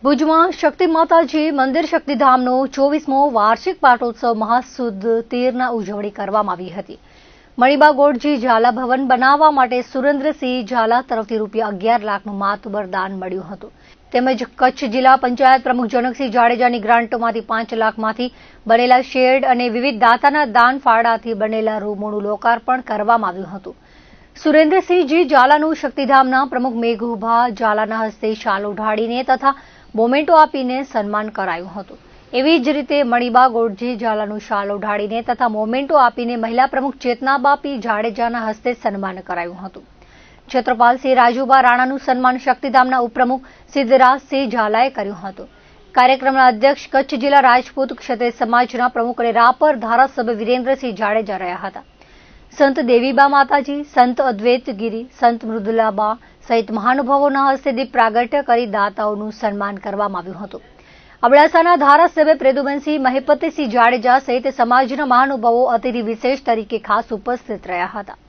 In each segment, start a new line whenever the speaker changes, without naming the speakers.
ભુજમાં શક્તિ માતાજી મંદિર શક્તિધામનો 24મો વાર્ષિક પાટોત્સવ મહાસુદ 13ના ઉજવણી કરવામાં આવી હતી। મણિબા ગોળજી ઝાલા ભવન બનાવવા માટે સુરેન્દ્રસિંહ ઝાલા તરફથી ₹11 લાખનું માતબર દાન મળ્યું હતું। તેમજ કચ્છ જિલ્લા પંચાયત પ્રમુખ જનકસિંહ જાડેજાની ગ્રાન્ટોમાંથી 5 લાખમાંથી બનેલા શેડ અને વિવિધ દાતાના દાન ફાળાથી બનેલા રૂમોનું લોકાર્પણ કરવામાં આવ્યું હતું। સુરેન્દ્રસિંહજી ઝાલાનું શક્તિધામના પ્રમુખ મેઘુભા ઝાલાના હસ્તે શાલ ઓઢાડીને તથા મોમેન્ટો આપીને સન્માન કરાયું હતું। એવી જ રીતે મણિબા ગોળજી ઝાલાનું શાલ ઓઢાડીને તથા મોમેન્ટો આપીને મહિલા પ્રમુખ ચેતનાબાપી જાડેજાના હસ્તે સન્માન કરાયું હતું। છત્રપાલસિંહ રાજુબા રાણાનું સન્માન શક્તિધામના ઉપપ્રમુખ સિદ્ધરાજસિંહ ઝાલાએ કર્યું હતું। કાર્યક્રમના અધ્યક્ષ કચ્છ જિલ્લા રાજપૂત ક્ષત્રિય સમાજના પ્રમુખ અને રાપર ધારાસભ્ય વિરેન્દ્રસિંહ જાડેજા રહ્યા હતા। સંત દેવીબા માતાજી, સંત અદ્વૈતગીરી, સંત મૃદુલાબા સહિત મહાનુભાવોના હસ્તે દીપ પ્રાગટ્ય કરી દાતાઓનું સન્માન કરવામાં આવ્યું હતું। અબડાસાના ધારાસભ્ય પ્રેદુબનસિંહ મહિપતિસિંહ જાડેજા સહિત સમાજના મહાનુભાવો અતિથિ વિશેષ તરીકે ખાસ ઉપસ્થિત રહ્યા હતા।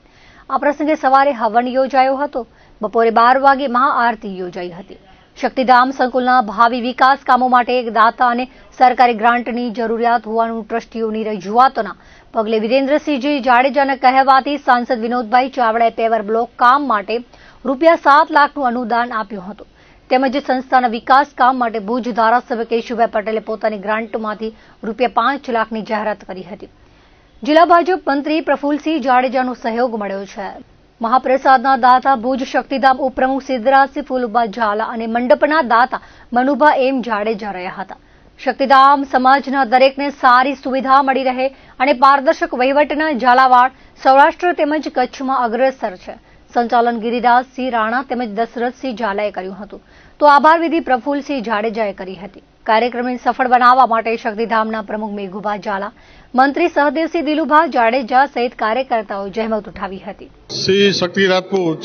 આ પ્રસંગે સવારે હવન યોજાયો હતો। બપોરે 12 વાગે મહાઆરતી યોજાઈ હતી। શક્તિધામ સંકુલના ભાવિ વિકાસ કામો માટે એક દાતા અને સરકારી ગ્રાન્ટની જરૂરિયાત હોવાનું ટ્રસ્ટીઓની રજૂઆતોના પગલે વિરેન્દ્રસિંહજી જાડેજાના કહેવાથી સાંસદ વિનોદભાઈ ચાવડાએ પેવર બ્લોક કામ માટે ₹7 લાખનું અનુદાન આપ્યું હતું। તેમજ સંસ્થાના વિકાસ કામ માટે ભુજ ધારાસભ્ય કેશુભાઈ પટેલે પોતાની ગ્રાન્ટમાંથી ₹5 લાખની જાહેરાત કરી હતી। જિલ્લા ભાજપ મંત્રી પ્રફુલ્લસિંહ જાડેજાનો સહયોગ મળ્યો છે। મહાપ્રસાદના દાતા ભુજ શક્તિધામ ઉપપ્રમુખ સિદ્ધરાજસિંહ ફૂલબા ઝાલા અને મંડપના દાતા મનુભા એમ જાડેજા રહ્યા હતા। શક્તિધામ સમાજના દરેકને સારી સુવિધા મળી રહે અને પારદર્શક વહીવટના ઝાલાવાડ સૌરાષ્ટ્ર તેમજ કચ્છમાં અગ્રેસર છે। સંચાલન ગિરિરાજસિંહ રાણા તેમજ દશરથસિંહ ઝાલાએ કર્યું હતું તો આભાર વિધિ પ્રફુલ્લસિંહ જાડેજાએ કરી હતી। કાર્યક્રમને સફળ બનાવવા માટે શક્તિધામના પ્રમુખ મેઘુભા ઝાલા, મંત્રી સહદેવસિંહ દિલુભા જાડેજા સહિત કાર્યકર્તાઓ જહેમત ઉઠાવી હતી।
શ્રી શક્તિ રાજપૂત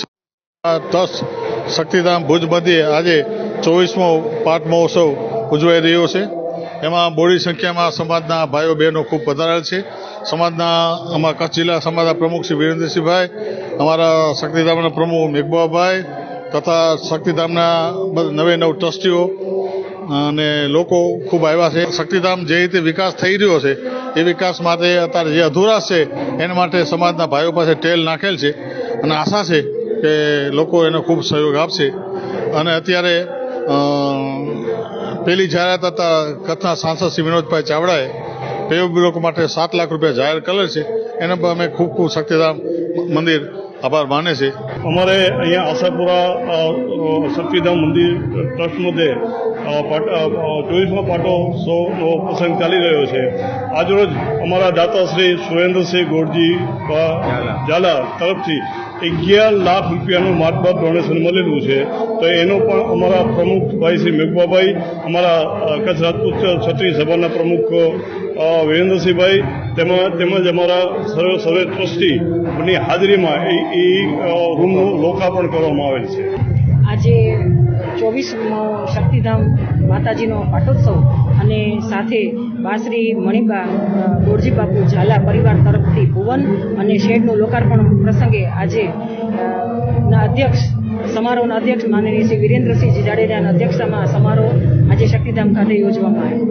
શક્તિધામ ભુજ મધ્યે આજે 24મો પાટ મહોત્સવ ઉજવાઈ રહ્યો છે। એમાં બહોળી સંખ્યામાં સમાજના ભાઈઓ બહેનો ખૂબ પધારેલ છે। સમાજના અમારા કચ્છ જિલ્લા સમાજના પ્રમુખ શ્રી વિરેન્દ્રસિંહભાઈ, અમારા શક્તિધામના પ્રમુખ મેઘબાભાઈ તથા શક્તિધામના નવે ટ્રસ્ટીઓ અને લોકો ખૂબ આવ્યા છે। શક્તિધામ જે રીતે વિકાસ થઈ રહ્યો છે એ વિકાસ માટે અત્યારે જે અધુરાશ છે એના માટે સમાજના ભાઈઓ પાસે ટેલ નાખેલ છે અને આશા છે કે લોકો એનો ખૂબ સહયોગ આપશે। અને અત્યારે પહેલી જાહેરાત હતા કચ્છના સાંસદ શ્રી વિનોદભાઈ ચાવડાએ પેવર બ્લોક માટે ₹7 લાખ જાહેર કરેલ છે। એના પર અમે ખૂબ શક્તિધામ મંદિર આભાર માને છે।
અમારે અહીંયા આશાપુરા શક્તિધામ મંદિર ટ્રસ્ટ મધ્યે 24મો પાટોત્સવનો પ્રસંગ ચાલી રહ્યો છે। આજરોજ અમારા દાતા શ્રી સુરેન્દ્રસિંહ ગોળજી ઝાલા તરફથી ₹11 લાખ માતબર ડોનેશન મળેલું છે। તો એનો પણ અમારા પ્રમુખ ભાઈ શ્રી મેઘબાભાઈ, અમારા કચ્છ રાજપૂત ક્ષત્રિય સભાના પ્રમુખ વિરેન્દ્રસિંહભાઈ તેમજ અમારા સર્વે ટ્રસ્ટીની હાજરીમાં એ રૂમનું લોકાર્પણ કરવામાં આવેલ છે।
આજે 24મો શક્તિધામ માતાજીનો પાટોત્સવ અને સાથે બાશ્રી મણિબા ગોળજી બાપુ ઝાલા પરિવાર તરફથી ભુવન અને શેડનું લોકાર્પણ પ્રસંગે આજે સમારોહના અધ્યક્ષ માનનીય શ્રી વિરેન્દ્રસિંહ જાડેજાના અધ્યક્ષતામાં સમારોહ આજે શક્તિધામ ખાતે યોજવામાં આવ્યો।